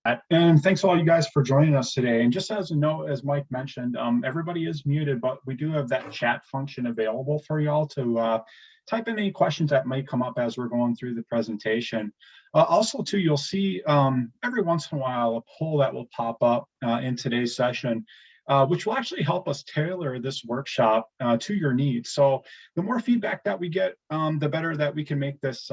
And thanks all you guys for joining us today. And just as a note, as Mike mentioned, everybody is muted, but we do have that chat function available for y'all to type in any questions that might come up as we're going through the presentation. Also, too, you'll see every once in a while a poll that will pop up in today's session, which will actually help us tailor this workshop to your needs. So the more feedback that we get, the better that we can make this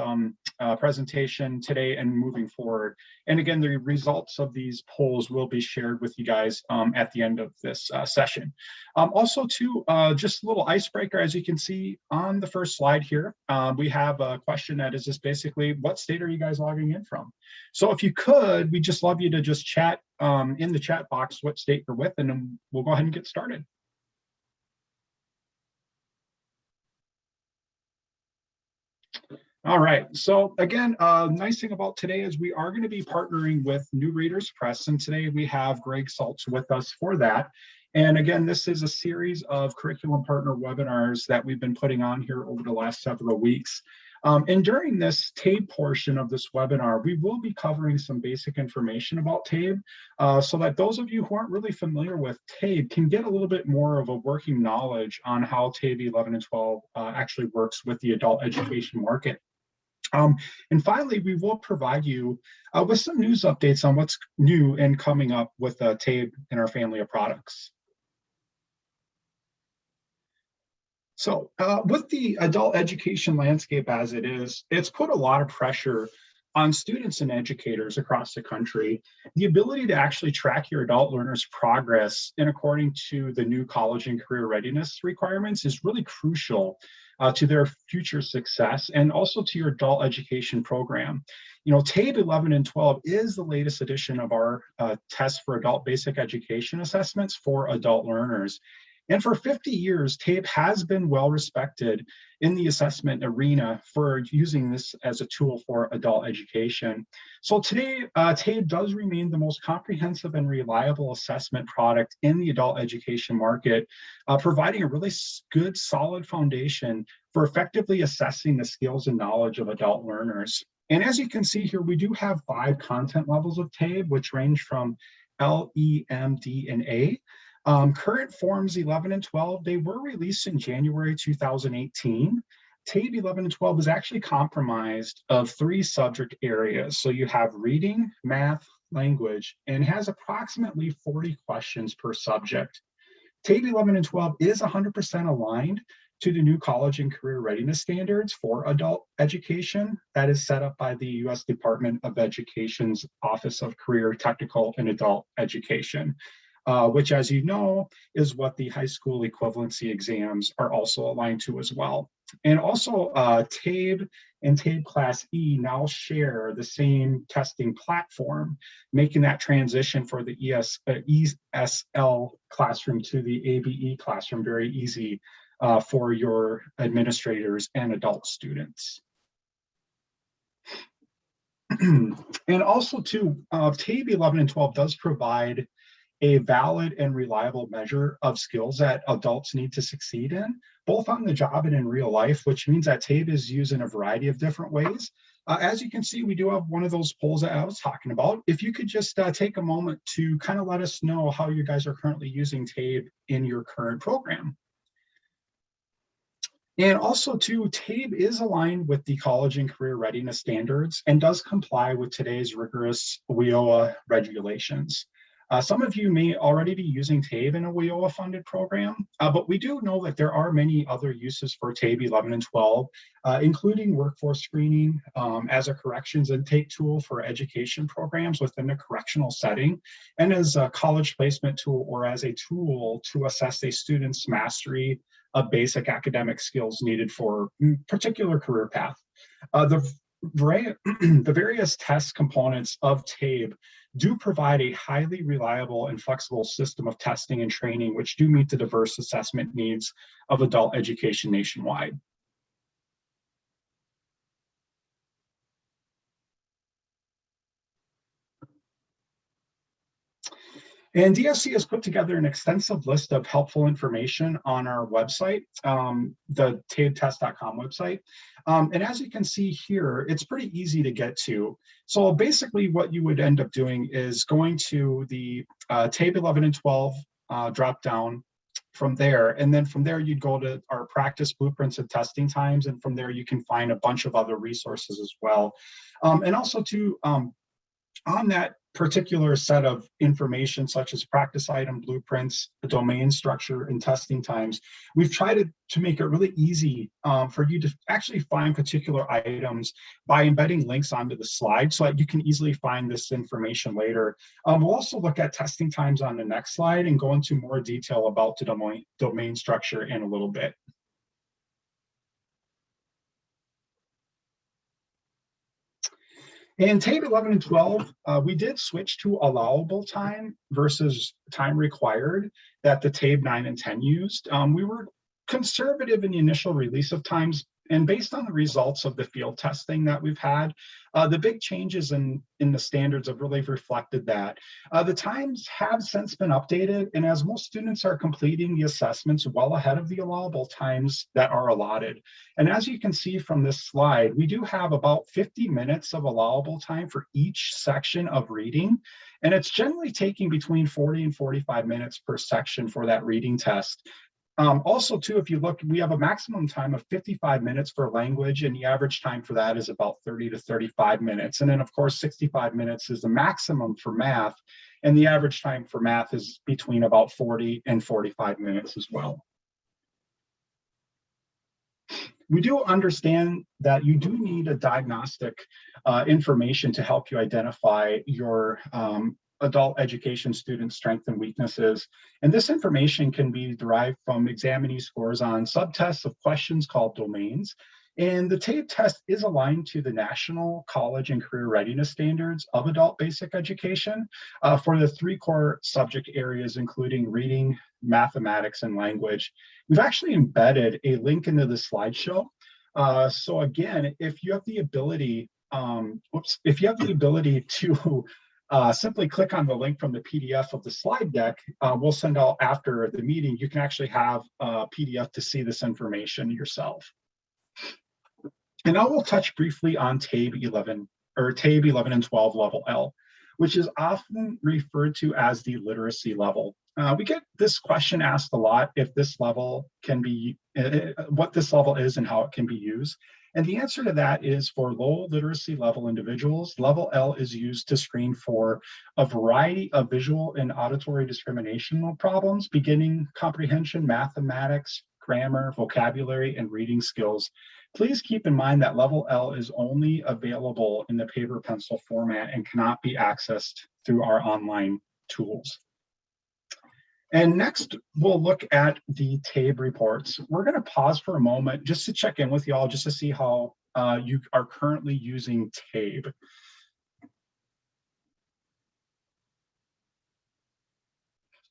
presentation today and moving forward. And again, the results of these polls will be shared with you guys at the end of this session. Also, too, just a little icebreaker, as you can see on the first slide here, we have a question that is just basically, what state are you guys logging in from? So if you could, we'd just love you to just chat in the chat box what state you're with, and then we'll go ahead and get started. All right, so again, nice thing about today is we are going to be partnering with New Readers Press, and today we have Greg Stiltz with us for that. And again, this is a series of curriculum partner webinars that we've been putting on here over the last several weeks. And during this TABE portion of this webinar, we will be covering some basic information about TABE so that those of you who aren't really familiar with TABE can get a little bit more of a working knowledge on how TABE 11 and 12 actually works with the adult education market. And finally, we will provide you with some news updates on what's new and coming up with TABE and our family of products. So with the adult education landscape as it is, it's put a lot of pressure on students and educators across the country. The ability to actually track your adult learners' progress in according to the new college and career readiness requirements is really crucial to their future success and also to your adult education program. You know, TABE 11 and 12 is the latest edition of our test for adult basic education assessments for adult learners. And for 50 years, TABE has been well respected in the assessment arena for using this as a tool for adult education. So today, TABE does remain the most comprehensive and reliable assessment product in the adult education market, providing a really good, solid foundation for effectively assessing the skills and knowledge of adult learners. And as you can see here, we do have 5 content levels of TABE, which range from L, E, M, D, and A. Current forms 11 and 12, they were released in January 2018. TABE 11 and 12 is actually comprised of 3 subject areas. So you have reading, math, language, and has approximately 40 questions per subject. TABE 11 and 12 is 100% aligned to the new college and career readiness standards for adult education that is set up by the U.S. Department of Education's Office of Career, Technical, and Adult Education. Which, as you know, is what the high school equivalency exams are also aligned to as well. And also, TABE and TABE Class E now share the same testing platform, making that transition for the ESL classroom to the ABE classroom very easy for your administrators and adult students. And also, too, TABE 11 and 12 does provide a valid and reliable measure of skills that adults need to succeed in, both on the job and in real life, which means that TABE is used in a variety of different ways. As you can see, we do have one of those polls that I was talking about. If you could just take a moment to kind of let us know how you guys are currently using TABE in your current program. And also, too, TABE is aligned with the college and career readiness standards and does comply with today's rigorous WIOA regulations. Some of you may already be using TABE in a WIOA-funded program, but we do know that there are many other uses for TABE 11 and 12, including workforce screening as a corrections intake tool for education programs within a correctional setting, and as a college placement tool or as a tool to assess a student's mastery of basic academic skills needed for a particular career path. The various test components of TABE do provide a highly reliable and flexible system of testing and training, which do meet the diverse assessment needs of adult education nationwide. And DRC has put together an extensive list of helpful information on our website, the tabetest.com website. And as you can see here, it's pretty easy to get to. So basically what you would end up doing is going to the TABE 11 and 12 drop down from there. And then from there, you'd go to our practice blueprints and testing times. And from there, you can find a bunch of other resources as well. And also too, on that particular set of information, such as practice item blueprints, the domain structure, and testing times, we've tried to make it really easy for you to actually find particular items by embedding links onto the slide so that you can easily find this information later. We'll also look at testing times on the next slide and go into more detail about the domain structure in a little bit. In TABE 11 and 12, we did switch to allowable time versus time required that the TABE 9 and 10 used. We were conservative in the initial release of times, and based on the results of the field testing that we've had, the big changes in the standards have really reflected that. The times have since been updated, and as most students are completing the assessments well ahead of the allowable times that are allotted. And as you can see from this slide, we do have about 50 minutes of allowable time for each section of reading, and it's generally taking between 40 and 45 minutes per section for that reading test. Also, too, if you look, we have a maximum time of 55 minutes for language, and the average time for that is about 30 to 35 minutes. And then, of course, 65 minutes is the maximum for math, and the average time for math is between about 40 and 45 minutes as well. We do understand that you do need a diagnostic information to help you identify your adult education student strengths and weaknesses. And this information can be derived from examinee scores on subtests of questions called domains. And the TABE test is aligned to the National College and Career Readiness Standards of Adult Basic Education for the 3 core subject areas, including reading, mathematics, and language. We've actually embedded a link into the slideshow. So again, if you have the ability, to simply click on the link from the PDF of the slide deck, we'll send out after the meeting. You can actually have a PDF to see this information yourself. And I will touch briefly on TABE 11 and 12 level L, which is often referred to as the literacy level. We get this question asked a lot, if this level can be, what this level is and how it can be used. And the answer to that is, for low literacy level individuals, level L is used to screen for a variety of visual and auditory discriminational problems, beginning comprehension, mathematics, grammar, vocabulary, and reading skills. Please keep in mind that level L is only available in the paper pencil format and cannot be accessed through our online tools. And next, we'll look at the TABE reports. We're going to pause for a moment just to check in with y'all, just to see how you are currently using TABE.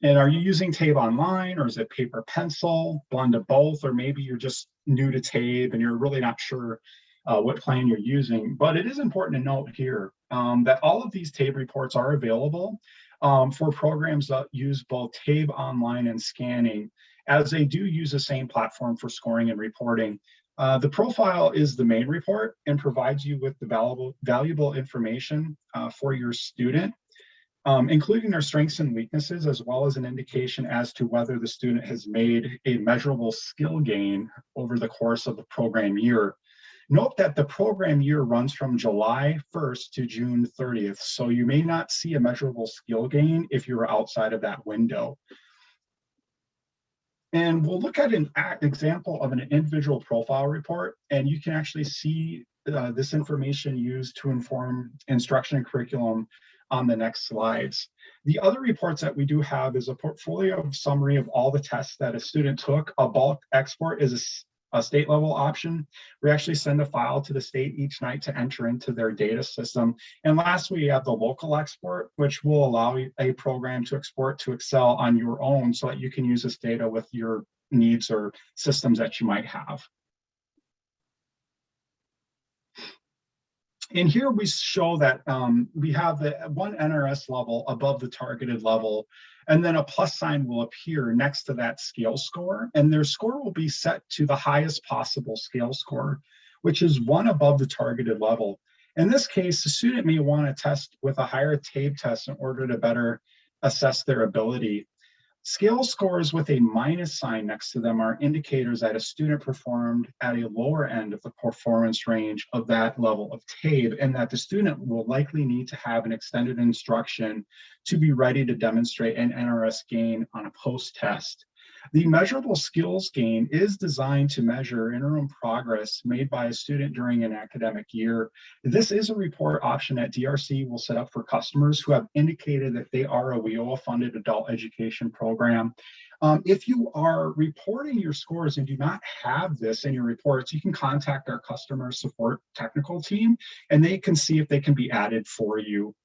And are you using TABE online, or is it paper pencil, blend of both, or maybe you're just new to TABE and you're really not sure what plan you're using? But it is important to note here that all of these TABE reports are available for programs that use both TABE online and scanning, as they do use the same platform for scoring and reporting. The profile is the main report and provides you with the valuable information for your student, including their strengths and weaknesses, as well as an indication as to whether the student has made a measurable skill gain over the course of the program year. Note that the program year runs from July 1st to June 30th, so you may not see a measurable skill gain if you're outside of that window. And we'll look at an example of an individual profile report, and you can actually see this information used to inform instruction and curriculum on the next slides. The other reports that we do have is a portfolio summary of all the tests that a student took. A bulk export is a state level option. We actually send a file to the state each night to enter into their data system. And lastly, we have the local export, which will allow a program to export to Excel on your own so that you can use this data with your needs or systems that you might have. And here we show that we have the one NRS level above the targeted level, and then a plus sign will appear next to that scale score, and their score will be set to the highest possible scale score, which is one above the targeted level. In this case, the student may want to test with a higher TABE test in order to better assess their ability. Scale scores with a minus sign next to them are indicators that a student performed at a lower end of the performance range of that level of TABE, and that the student will likely need to have an extended instruction to be ready to demonstrate an NRS gain on a post-test. The measurable skills gain is designed to measure interim progress made by a student during an academic year. This is a report option that DRC will set up for customers who have indicated that they are a WIOA-funded adult education program. If you are reporting your scores and do not have this in your reports, you can contact our customer support technical team, and they can see if they can be added for you.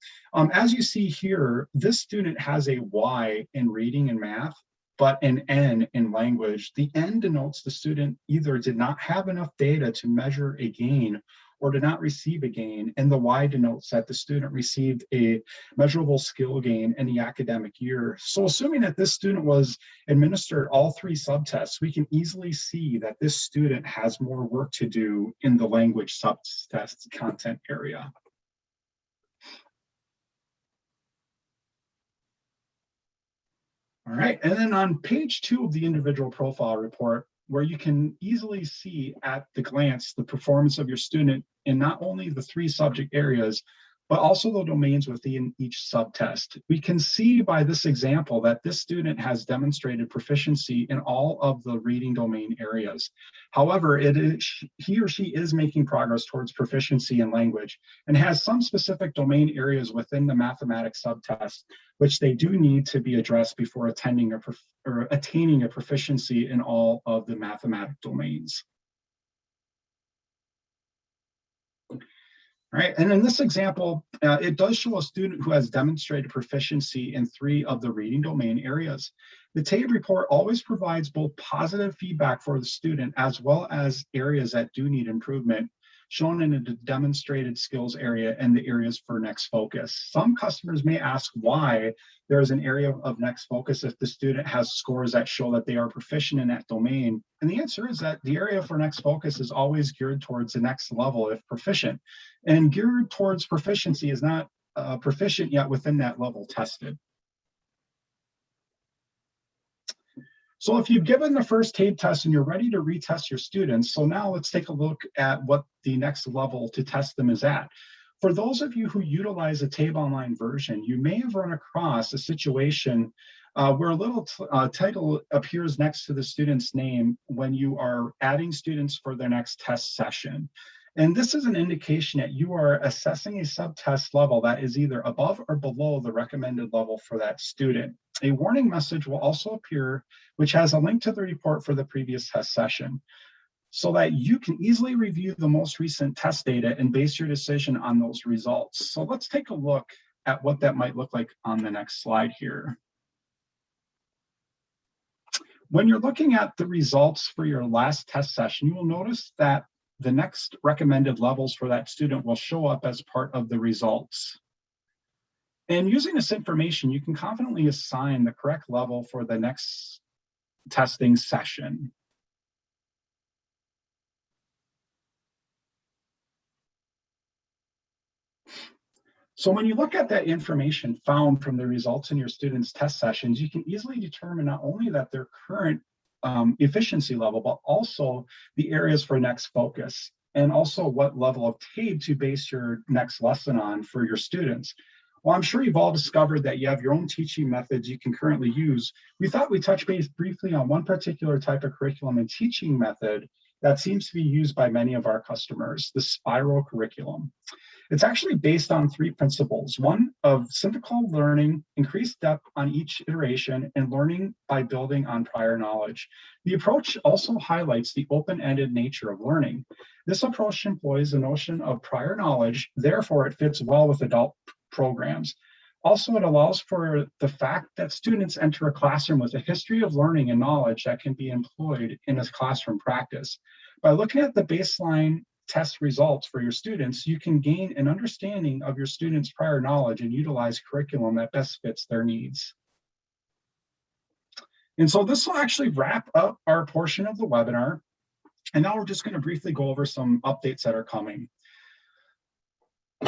As you see here, this student has a Y in reading and math, but an N in language. The N denotes the student either did not have enough data to measure a gain or did not receive a gain, and the Y denotes that the student received a measurable skill gain in the academic year. So assuming that this student was administered all 3 subtests, we can easily see that this student has more work to do in the language subtest content area. All right, and then on page 2 of the individual profile report, where you can easily see at the glance the performance of your student in not only the 3 subject areas, but also the domains within each subtest. We can see by this example that this student has demonstrated proficiency in all of the reading domain areas. However, he or she is making progress towards proficiency in language and has some specific domain areas within the mathematics subtest, which they do need to be addressed before attaining a proficiency in all of the mathematic domains. All right, and in this example, it does show a student who has demonstrated proficiency in 3 of the reading domain areas. The TABE report always provides both positive feedback for the student as well as areas that do need improvement, shown in the demonstrated skills area and the areas for next focus. Some customers may ask why there is an area of next focus if the student has scores that show that they are proficient in that domain. And the answer is that the area for next focus is always geared towards the next level if proficient. And geared towards proficiency is not proficient yet within that level tested. So if you've given the first TABE test and you're ready to retest your students, so now let's take a look at what the next level to test them is at. For those of you who utilize a TABE online version, you may have run across a situation where a little title appears next to the student's name when you are adding students for their next test session. And this is an indication that you are assessing a subtest level that is either above or below the recommended level for that student. A warning message will also appear, which has a link to the report for the previous test session, so that you can easily review the most recent test data and base your decision on those results. So let's take a look at what that might look like on the next slide here. When you're looking at the results for your last test session, you will notice that the next recommended levels for that student will show up as part of the results. And using this information, you can confidently assign the correct level for the next testing session. So when you look at that information found from the results in your students' test sessions, you can easily determine not only that their current efficiency level, but also the areas for next focus, and also what level of TABE to base your next lesson on for your students. Well, I'm sure you've all discovered that you have your own teaching methods you can currently use. We thought we'd touch base briefly on one particular type of curriculum and teaching method that seems to be used by many of our customers, the spiral curriculum. It's actually based on 3 principles: one of synthetic learning, increased depth on each iteration, and learning by building on prior knowledge. The approach also highlights the open-ended nature of learning. This approach employs the notion of prior knowledge, therefore it fits well with adult programs. Also, it allows for the fact that students enter a classroom with a history of learning and knowledge that can be employed in a classroom practice. By looking at the baseline test results for your students, you can gain an understanding of your students' prior knowledge and utilize curriculum that best fits their needs. And so this will actually wrap up our portion of the webinar. And now we're just going to briefly go over some updates that are coming.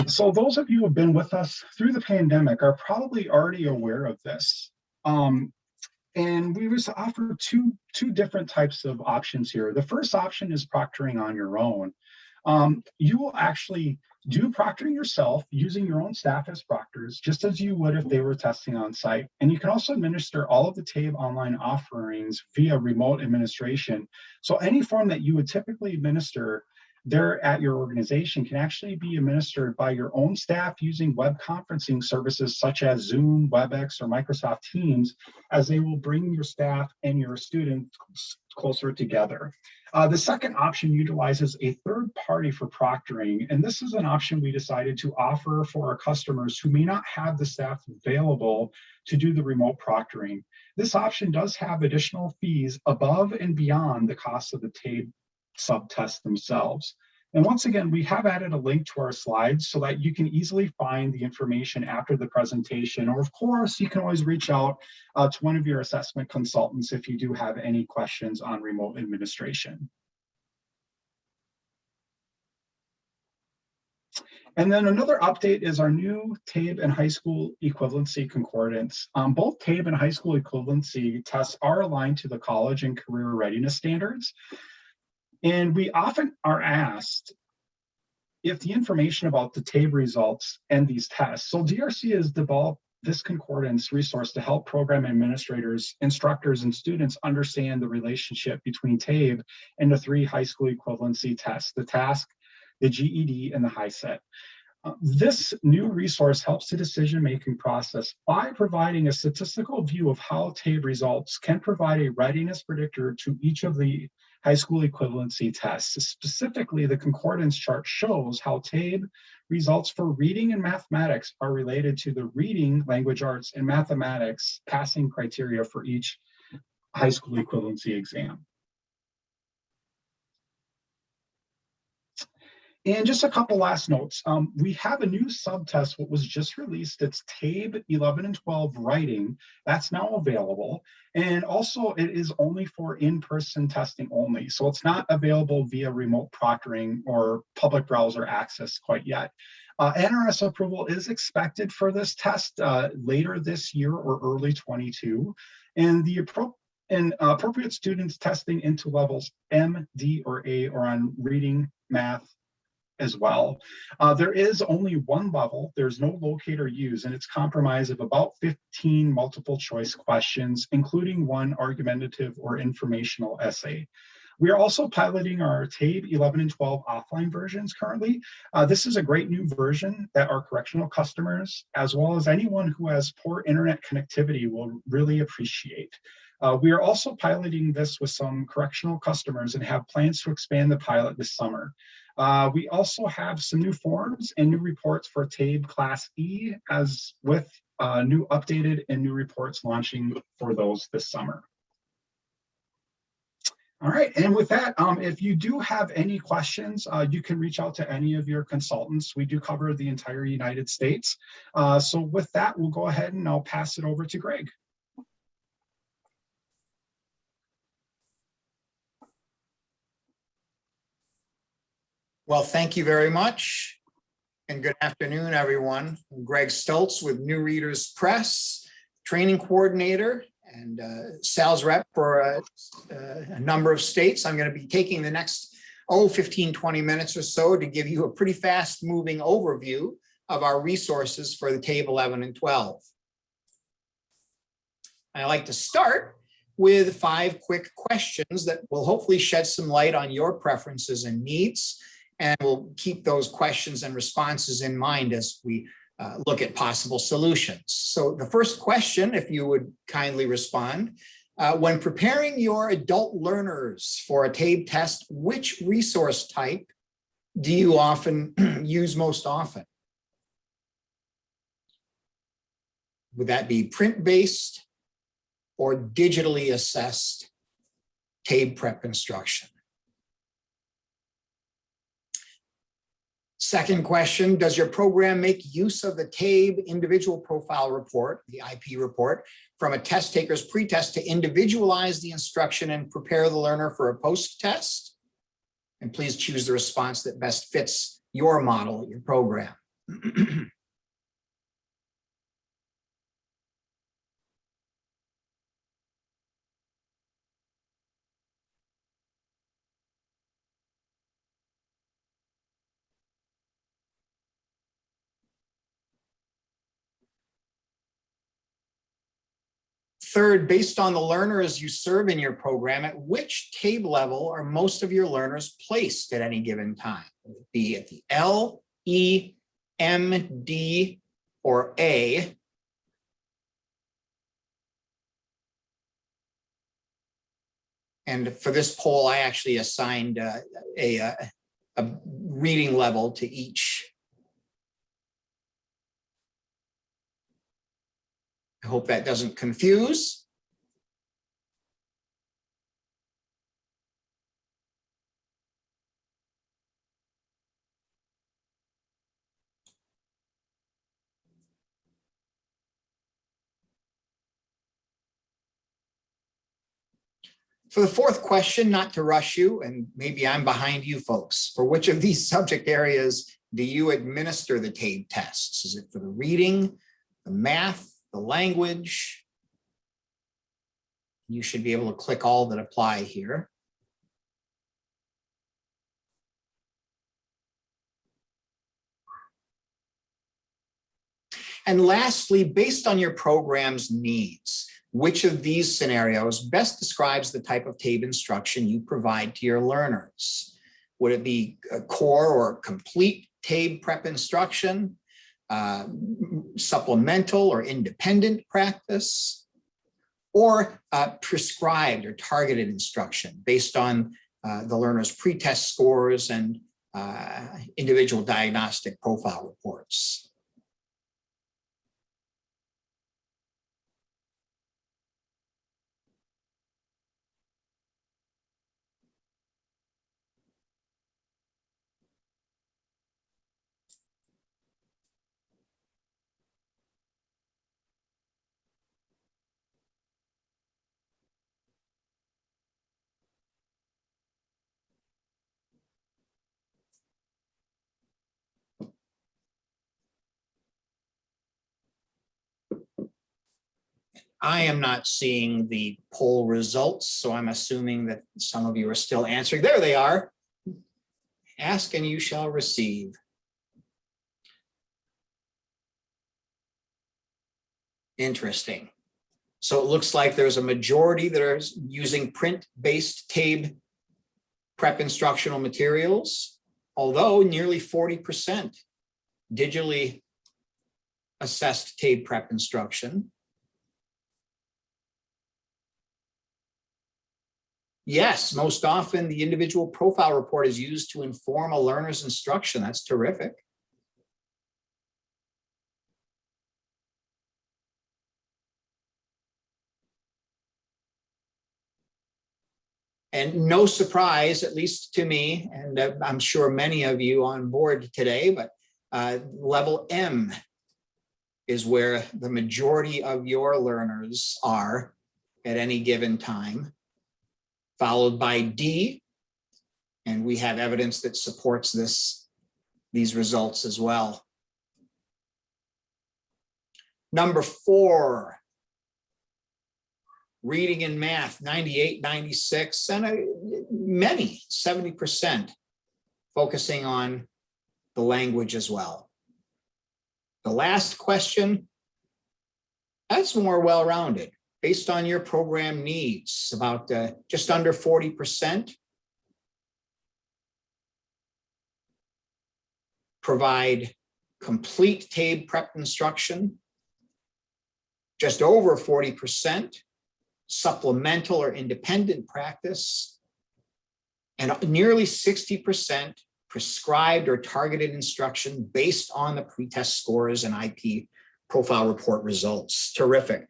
So those of you who have been with us through the pandemic are probably already aware of this. And we was offer two different types of options here. The first option is proctoring on your own. You will actually do proctoring yourself using your own staff as proctors, just as you would if they were testing on site. And you can also administer all of the TABE online offerings via remote administration. So any form that you would typically administer there at your organization can actually be administered by your own staff using web conferencing services such as Zoom, WebEx, or Microsoft Teams, as they will bring your staff and your students closer together. The second option utilizes a third party for proctoring, and this is an option we decided to offer for our customers who may not have the staff available to do the remote proctoring. This option does have additional fees above and beyond the cost of the TABE subtests themselves. And once again, we have added a link to our slides so that you can easily find the information after the presentation, or of course, you can always reach out to one of your assessment consultants if you do have any questions on remote administration. And then another update is our new TABE and high school equivalency concordance. Both TABE and high school equivalency tests are aligned to the college and career readiness standards. And we often are asked if the information about the TABE results and these tests. So DRC has developed this concordance resource to help program administrators, instructors, and students understand the relationship between TABE and the 3 high school equivalency tests, the TASK, the GED, and the HiSET. This new resource helps the decision-making process by providing a statistical view of how TABE results can provide a readiness predictor to each of the high school equivalency tests. Specifically, the concordance chart shows how TABE results for reading and mathematics are related to the reading, language arts, and mathematics passing criteria for each high school equivalency exam. And just a couple last notes. We have a new subtest, what was just released. It's TABE 11 and 12 writing. That's now available. And also it is only for in-person testing only. So it's not available via remote proctoring or public browser access quite yet. NRS approval is expected for this test later this year or early 22. And the appropriate students testing into levels M, D, or A or on reading, math, as well. There is only one level. There's no locator used, and it's comprised of about 15 multiple choice questions, including one argumentative or informational essay. We are also piloting our TABE 11 and 12 offline versions currently. This is a great new version that our correctional customers, as well as anyone who has poor internet connectivity, will really appreciate. We are also piloting this with some correctional customers and have plans to expand the pilot this summer. We also have some new forms and new reports for TABE Class E, as with new updated and new reports launching for those this summer. All right, and with that, if you do have any questions, you can reach out to any of your consultants. We do cover the entire United States. So with that, we'll go ahead and I'll pass it over to Greg. Well, thank you very much. And good afternoon, everyone. I'm Greg Stiltz with New Readers Press, training coordinator and sales rep for a number of states. I'm going to be taking the next 15, 20 minutes or so to give you a pretty fast moving overview of our resources for the TABE 11 and 12. I like to start with 5 quick questions that will hopefully shed some light on your preferences and needs. And we'll keep those questions and responses in mind as we look at possible solutions. So the first question, if you would kindly respond, when preparing your adult learners for a TABE test, which resource type do you often use most often? Would that be print-based or digitally assessed TABE prep instruction? Second question, does your program make use of the TABE individual profile report, the IP report, from a test taker's pretest to individualize the instruction and prepare the learner for a post-test? And please choose the response that best fits your model, your program. Third, based on the learners you serve in your program, at which TABE level are most of your learners placed at any given time? Would it be at the L, E, M, D, or A? And for this poll, I actually assigned a reading level to each. I hope that doesn't confuse. For the fourth question, not to rush you, and maybe I'm behind you folks, for which of these subject areas do you administer the TABE tests? Is it for the reading, the math, the language? You should be able to click all that apply here. And lastly, based on your program's needs, which of these scenarios best describes the type of TABE instruction you provide to your learners? Would it be a core or complete TABE prep instruction, supplemental or independent practice, or prescribed or targeted instruction based on the learner's pretest scores and individual diagnostic profile reports? I am not seeing the poll results, so I'm assuming that some of you are still answering. There they are. Ask and you shall receive. Interesting. So it looks like there's a majority that are using print-based TABE prep instructional materials, although nearly 40% digitally assessed TABE prep instruction. Yes, most often the individual profile report is used to inform a learner's instruction. That's terrific. And no surprise, at least to me, and I'm sure many of you on board today, but level M is where the majority of your learners are at any given time, followed by D, and we have evidence that supports these results as well. Number 4, reading and math, 98, 96, and many, 70%, focusing on the language as well. The last question, that's more well-rounded. Based on your program needs, about just under 40% provide complete TABE prep instruction, just over 40% supplemental or independent practice, and nearly 60% prescribed or targeted instruction based on the pretest scores and IP profile report results. Terrific.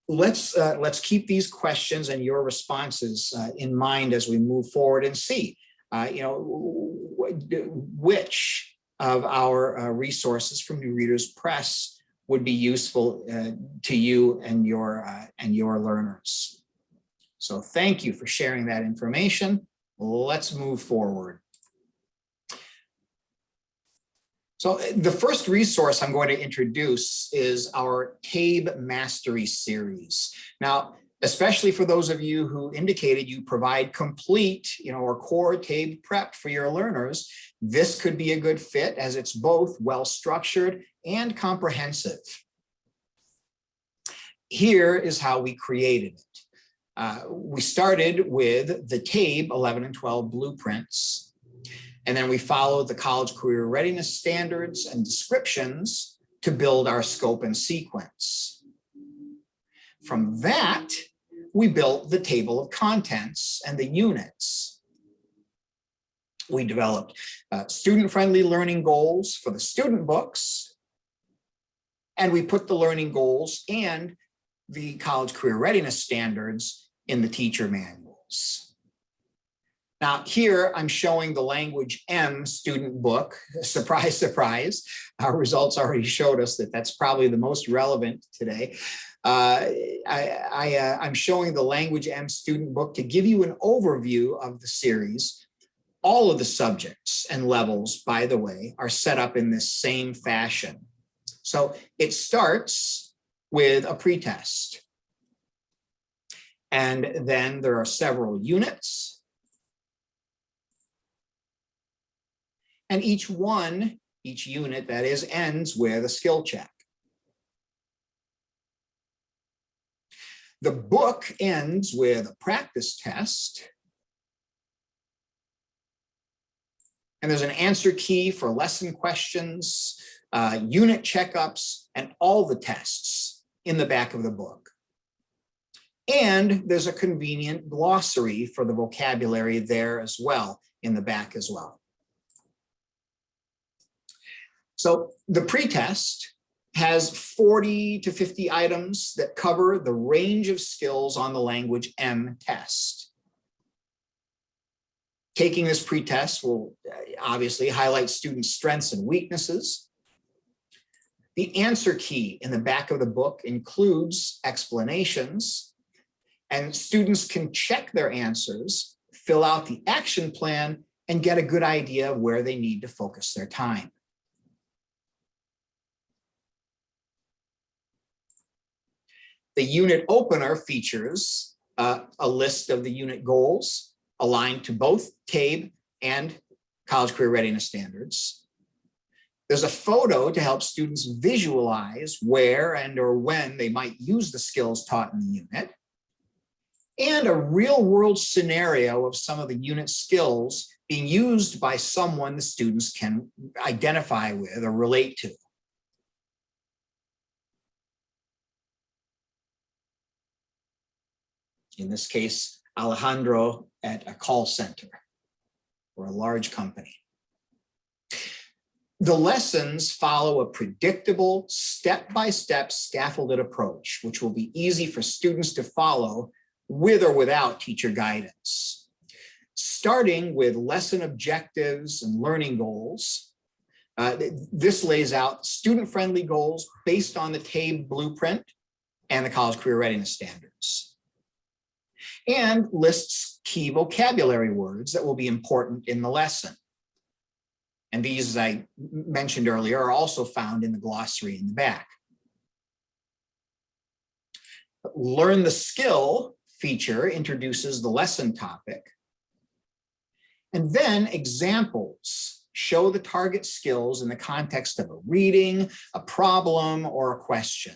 Let's keep these questions and your responses in mind as we move forward and see, which of our resources from New Readers Press would be useful to you and your learners. So thank you for sharing that information. Let's move forward. So the first resource I'm going to introduce is our TABE Mastery series. Now, especially for those of you who indicated you provide complete, or core TABE prep for your learners, this could be a good fit as it's both well-structured and comprehensive. Here is how we created it. We started with the TABE 11 and 12 blueprints. And then we followed the college career readiness standards and descriptions to build our scope and sequence. From that, we built the table of contents and the units. We developed student-friendly learning goals for the student books, and we put the learning goals and the college career readiness standards in the teacher manuals. Now here I'm showing the Language M student book. Surprise, surprise. Our results already showed us that that's probably the most relevant today. I'm showing the Language M student book to give you an overview of the series. All of the subjects and levels, by the way, are set up in this same fashion. So it starts with a pretest. And then there are several units. And each unit that is, ends with a skill check. The book ends with a practice test. And there's an answer key for lesson questions, unit checkups, and all the tests in the back of the book. And there's a convenient glossary for the vocabulary there as well, in the back as well. So the pretest has 40 to 50 items that cover the range of skills on the Language M test. Taking this pretest will obviously highlight students' strengths and weaknesses. The answer key in the back of the book includes explanations, and students can check their answers, fill out the action plan, and get a good idea of where they need to focus their time. The unit opener features a list of the unit goals aligned to both TABE and college career readiness standards. There's a photo to help students visualize where and or when they might use the skills taught in the unit, and a real-world scenario of some of the unit skills being used by someone the students can identify with or relate to. In this case, Alejandro at a call center or a large company. The lessons follow a predictable, step-by-step scaffolded approach, which will be easy for students to follow with or without teacher guidance. Starting with lesson objectives and learning goals, this lays out student-friendly goals based on the TABE blueprint and the college career readiness standards, and lists key vocabulary words that will be important in the lesson. And these, as I mentioned earlier, are also found in the glossary in the back. Learn the skill feature introduces the lesson topic. And then examples show the target skills in the context of a reading, a problem, or a question.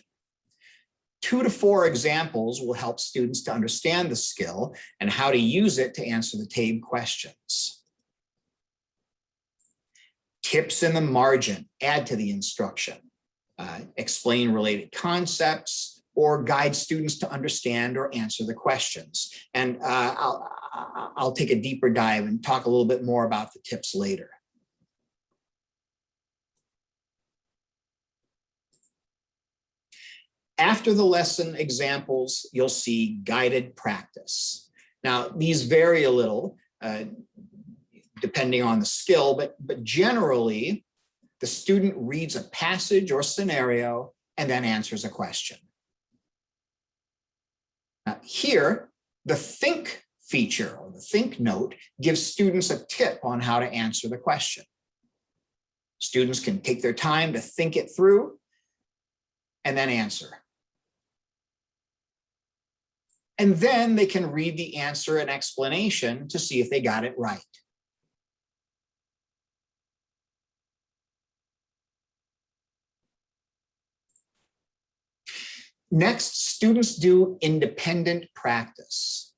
2 to 4 examples will help students to understand the skill and how to use it to answer the TABE questions. Tips in the margin add to the instruction, explain related concepts, or guide students to understand or answer the questions. And I'll take a deeper dive and talk a little bit more about the tips later. After the lesson examples, you'll see guided practice. Now, these vary a little depending on the skill, but generally, the student reads a passage or scenario and then answers a question. Now, here, the think feature or the think note gives students a tip on how to answer the question. Students can take their time to think it through and then answer. And then they can read the answer and explanation to see if they got it right. Next, students do independent practice.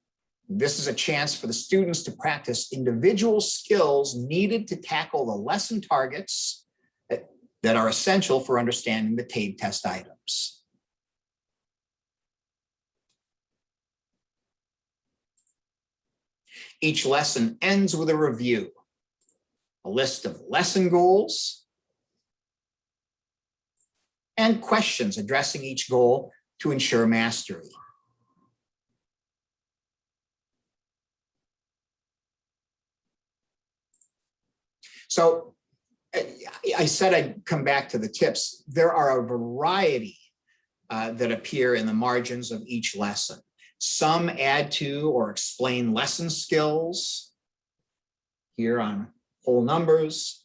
This is a chance for the students to practice individual skills needed to tackle the lesson targets that are essential for understanding the TABE test items. Each lesson ends with a review, a list of lesson goals, and questions addressing each goal to ensure mastery. So I said I'd come back to the tips. There are a variety that appear in the margins of each lesson. Some add to or explain lesson skills here on whole numbers,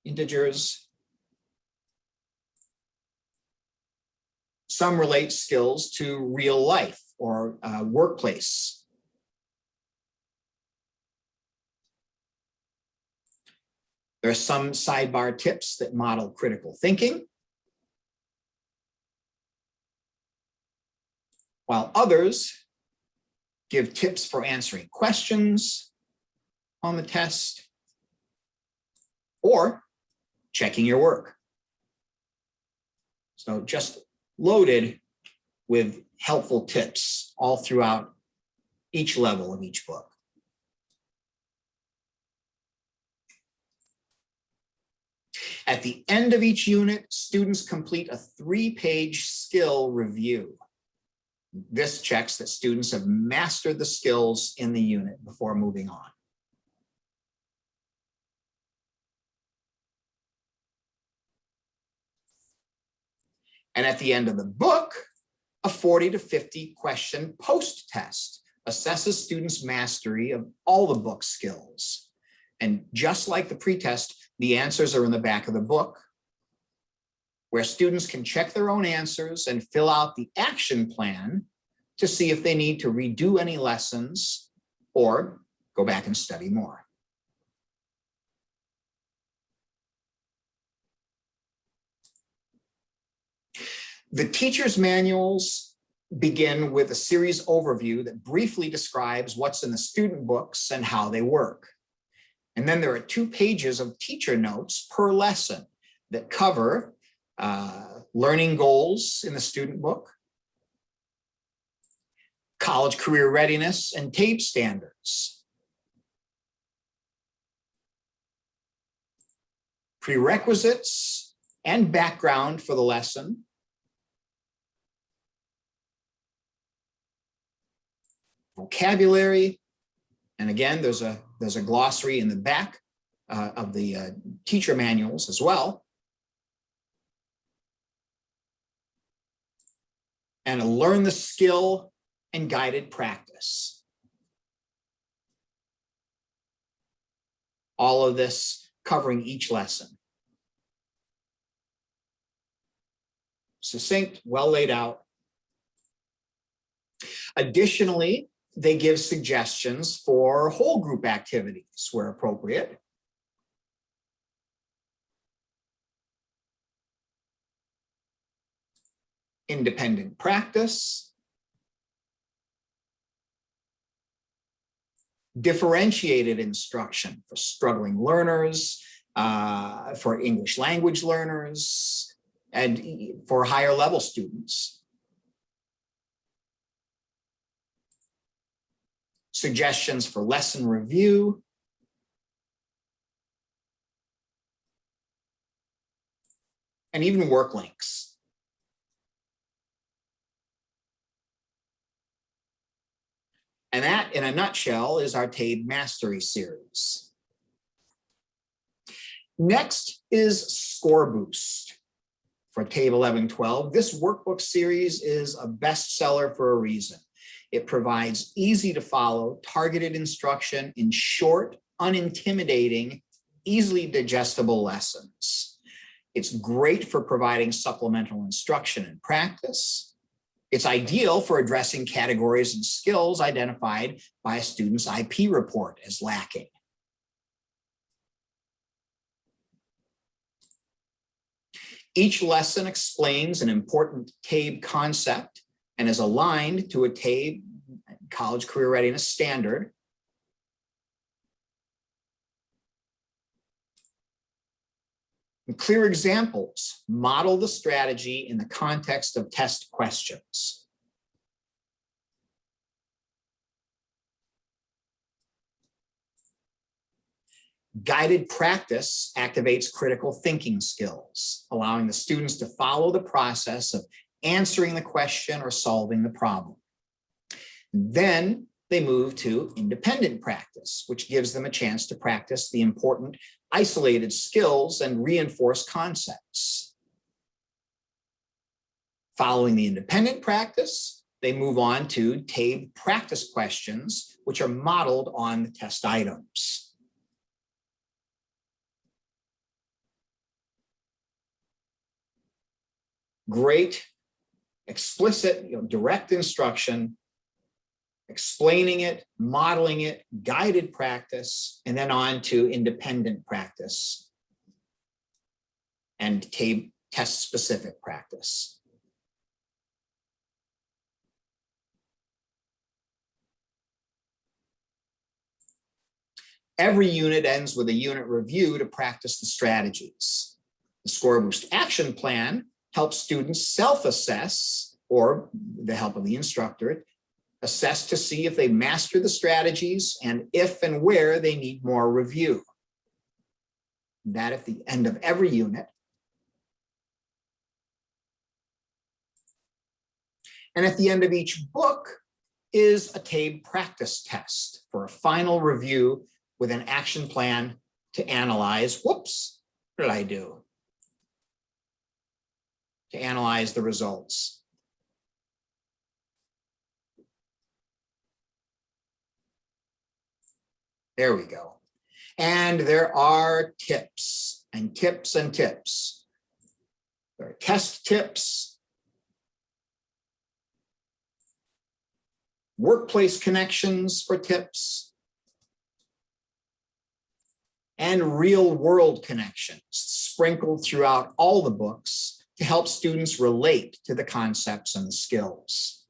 integers. Some relate skills to real life or workplace. There are some sidebar tips that model critical thinking, while others give tips for answering questions on the test or checking your work. So just loaded with helpful tips all throughout each level of each book. At the end of each unit, students complete a 3-page skill review. This checks that students have mastered the skills in the unit before moving on. And at the end of the book, a 40 to 50 question post-test assesses students' mastery of all the book skills. And just like the pretest, the answers are in the back of the book, where students can check their own answers and fill out the action plan to see if they need to redo any lessons or go back and study more. The teacher's manuals begin with a series overview that briefly describes what's in the student books and how they work. And then there are 2 pages of teacher notes per lesson that cover learning goals in the student book, college career readiness, and TABE standards, prerequisites and background for the lesson, vocabulary, and again, there's a glossary in the back of the teacher manuals as well, and a learn the skill and guided practice. All of this covering each lesson. Succinct, well laid out. Additionally, they give suggestions for whole group activities where appropriate. Independent practice. Differentiated instruction for struggling learners, for English language learners, and for higher level students. Suggestions for lesson review. And even work links. And that, in a nutshell, is our TABE Mastery series. Next is Scoreboost for TABE 11-12. This workbook series is a bestseller for a reason. It provides easy to follow, targeted instruction in short, unintimidating, easily digestible lessons. It's great for providing supplemental instruction and practice. It's ideal for addressing categories and skills identified by a student's IP report as lacking. Each lesson explains an important TABE concept and is aligned to a TABE college career readiness standard. And clear examples model the strategy in the context of test questions. Guided practice activates critical thinking skills, allowing the students to follow the process of answering the question or solving the problem. Then they move to independent practice, which gives them a chance to practice the important isolated skills and reinforce concepts. Following the independent practice, they move on to TABE practice questions, which are modeled on the test items. Great, explicit, direct instruction, explaining it, modeling it, guided practice, and then on to independent practice and TABE test-specific practice. Every unit ends with a unit review to practice the strategies. The Scoreboost action plan helps students self-assess, or with the help of the instructor, assess to see if they master the strategies and if and where they need more review. That at the end of every unit. And at the end of each book is a TABE practice test for a final review with an action plan to analyze, whoops, what did I do? To analyze the results. There we go. And there are tips and tips and tips. There are test tips, workplace connections for tips, and real world connections sprinkled throughout all the books to help students relate to the concepts and the skills.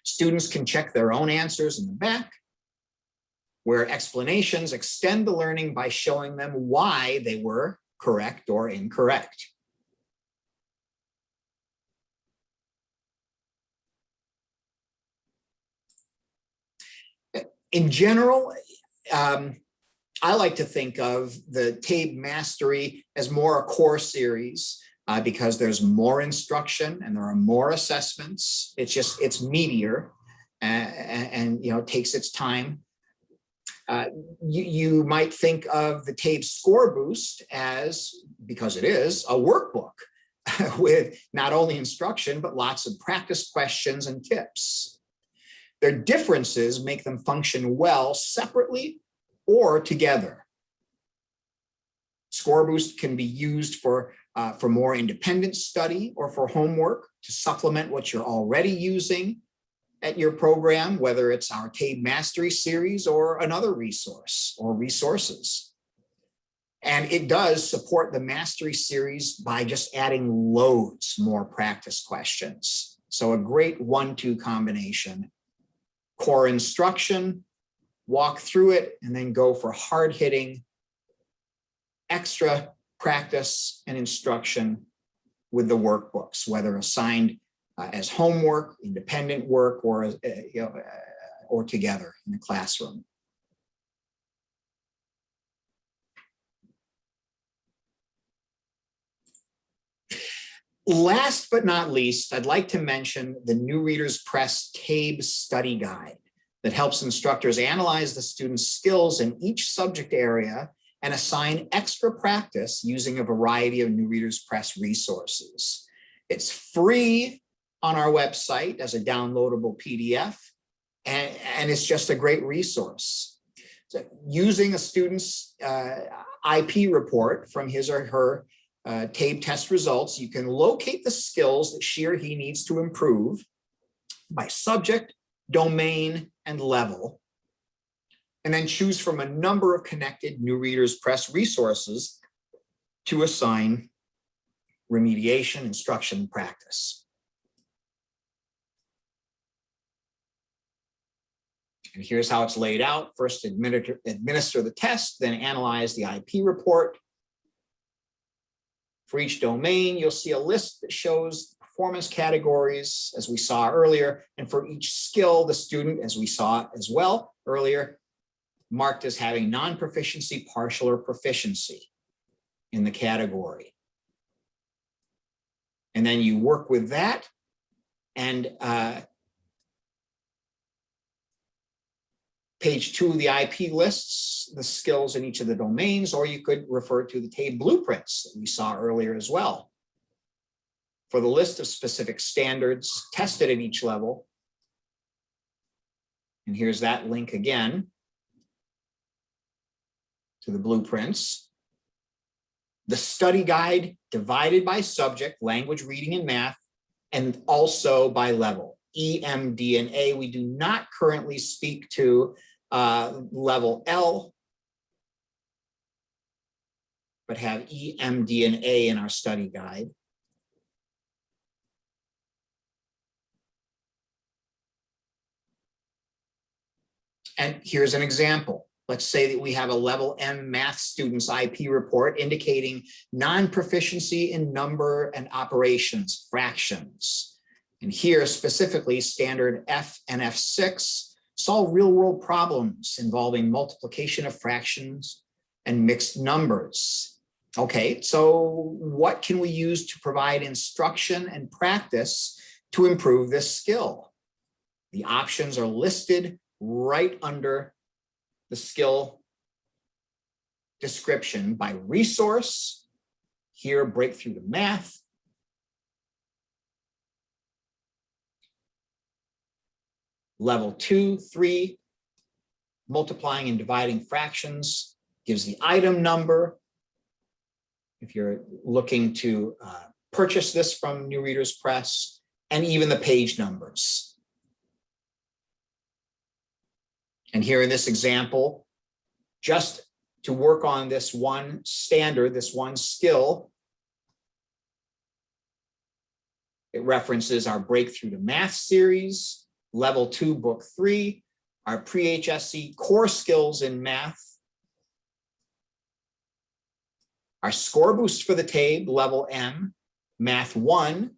Students can check their own answers in the back, where explanations extend the learning by showing them why they were correct or incorrect. In general, I like to think of the TABE Mastery as more a core series because there's more instruction and there are more assessments. It's meatier and takes its time. You might think of the TABE Scoreboost as, because it is, a workbook with not only instruction, but lots of practice questions and tips. Their differences make them function well separately or together. Scoreboost can be used for more independent study or for homework to supplement what you're already using at your program, whether it's our TABE Mastery series or another resource or resources. And it does support the Mastery series by just adding loads more practice questions. So a great 1-2 combination. Core instruction, walk through it, and then go for hard-hitting extra practice and instruction with the workbooks, whether assigned as homework, independent work, or together in the classroom. Last but not least, I'd like to mention the New Readers Press TABE Study Guide. that helps instructors analyze the students' skills in each subject area and assign extra practice using a variety of New Readers Press resources. It's free on our website as a downloadable PDF, and it's just a great resource. So using a student's IP report from his or her TABE test results, you can locate the skills that she or he needs to improve by subject, domain, and level, and then choose from a number of connected New Readers Press resources to assign remediation, instruction, and practice. And here's how it's laid out. First, administer the test, then analyze the IP report. For each domain, you'll see a list that shows performance categories, as we saw earlier, and for each skill, the student, as we saw as well earlier, marked as having non-proficiency, partial, or proficiency in the category. And then you work with that, and page 2 of the IP lists the skills in each of the domains, or you could refer to the TABE blueprints that we saw earlier as well for the list of specific standards tested at each level. And here's that link again to the blueprints. The study guide divided by subject, language, reading, and math, and also by level, E, M, D, and A. We do not currently speak to level L, but have E, M, D, and A in our study guide. And here's an example. Let's say that we have a level M math student's IP report indicating non-proficiency in number and operations, fractions. And here specifically standard F and F6 solve real-world problems involving multiplication of fractions and mixed numbers. Okay, so what can we use to provide instruction and practice to improve this skill? The options are listed right under the skill description by resource. Here, breakthrough to math. Level 2, 3, multiplying and dividing fractions gives the item number. If you're looking to purchase this from New Readers Press, and even the page numbers. And here in this example, just to work on this one standard, this one skill, it references our Breakthrough to Math series, Level 2, Book 3, our pre-HSC core skills in math, our Scoreboost for the TABE, Level M, Math 1,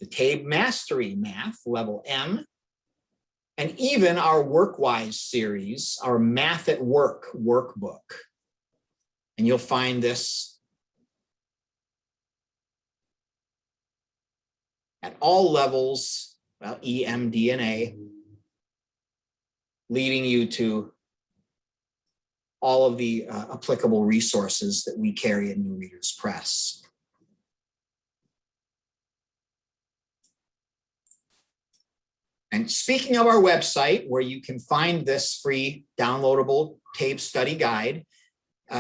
the TABE Mastery Math, Level M, and even our WorkWise series, our Math at Work workbook. And you'll find this at all levels, well, E, M, D, and A, leading you to all of the applicable resources that we carry at New Readers Press. And speaking of our website, where you can find this free downloadable TABE study guide,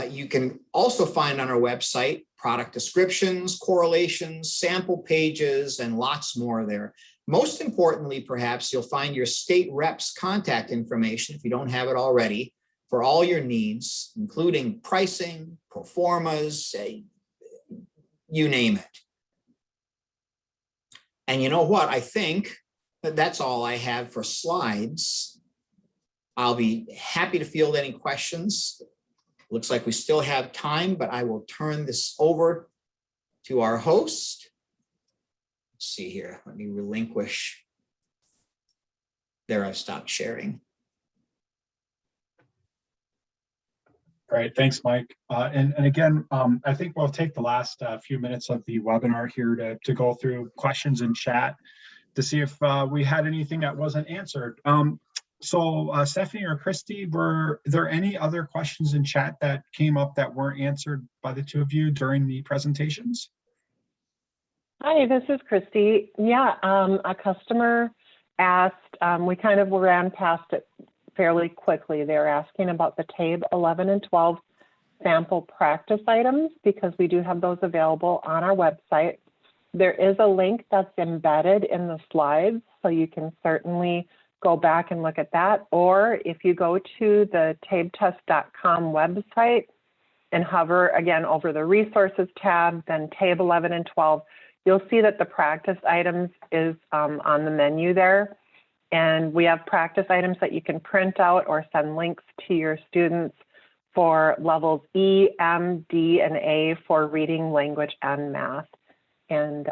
you can also find on our website product descriptions, correlations, sample pages, and lots more there. Most importantly, perhaps, you'll find your state rep's contact information, if you don't have it already, for all your needs, including pricing, pro formas, you name it. And you know what? I think that's all I have for slides. I'll be happy to field any questions. Looks like we still have time, but I will turn this over to our host. Let's see here. Let me relinquish. There, I've stopped sharing. Great, thanks, Mike. And again, I think we'll take the last few minutes of the webinar here to go through questions in chat. to see if we had anything that wasn't answered. So Stephanie or Christy, were there any other questions in chat that came up that weren't answered by the two of you during the presentations? Hi, this is Christy. Yeah, a customer asked, we kind of ran past it fairly quickly. They're asking about the TABE 11 and 12 sample practice items because we do have those available on our website. There is a link that's embedded in the slides, so you can certainly go back and look at that. Or if you go to the tabetest.com website and hover again over the resources tab, then TABE 11 and 12, you'll see that the practice items is on the menu there. And we have practice items that you can print out or send links to your students for levels E, M, D, and A for reading, language, and math. And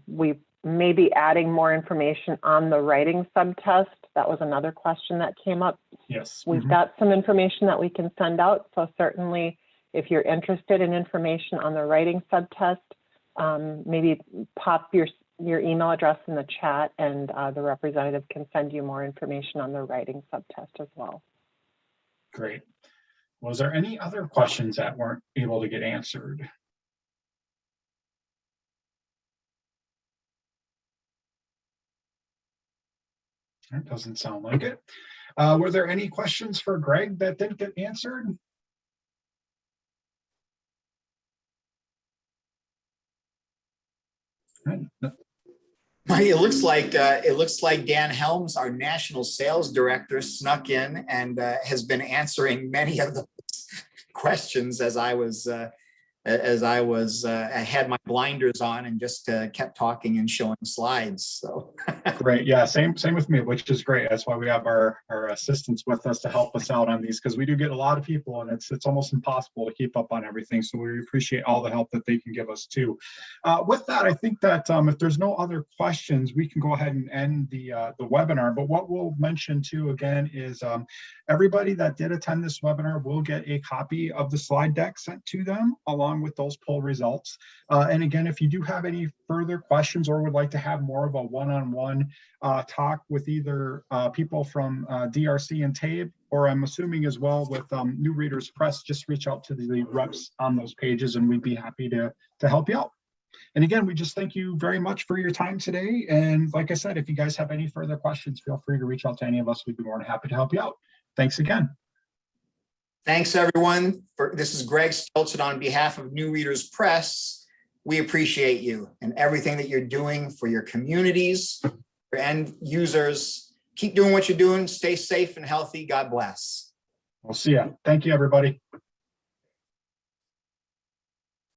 we may be adding more information on the writing subtest. That was another question that came up. Yes. We've got some information that we can send out. So certainly if you're interested in information on the writing subtest, maybe pop your email address in the chat and the representative can send you more information on the writing subtest as well. Great. Was there any other questions that weren't able to get answered? It doesn't sound like it. Were there any questions for Greg that didn't get answered? It looks like Dan Helms, our national sales director, snuck in and has been answering many of the questions as I had my blinders on and just kept talking and showing slides. So great, yeah, same with me, which is great. That's why we have our assistants with us to help us out on these, because we do get a lot of people and it's almost impossible to keep up on everything. So we appreciate all the help that they can give us too. With that, I think that if there's no other questions, we can go ahead and end the webinar. But what we'll mention too again is everybody that did attend this webinar will get a copy of the slide deck sent to them along with those poll results. And again, if you do have any further questions or would like to have more of a one-on-one talk with either people from DRC and TABE, or I'm assuming as well with New Readers Press, just reach out to the reps on those pages and we'd be happy to help you out. And again, we just thank you very much for your time today. And like I said, if you guys have any further questions, feel free to reach out to any of us. We'd be more than happy to help you out. Thanks again. Thanks, everyone. This is Greg Stiltz, and on behalf of New Readers Press, we appreciate you and everything that you're doing for your communities, your end users. Keep doing what you're doing. Stay safe and healthy. God bless. We'll see you. Thank you, everybody.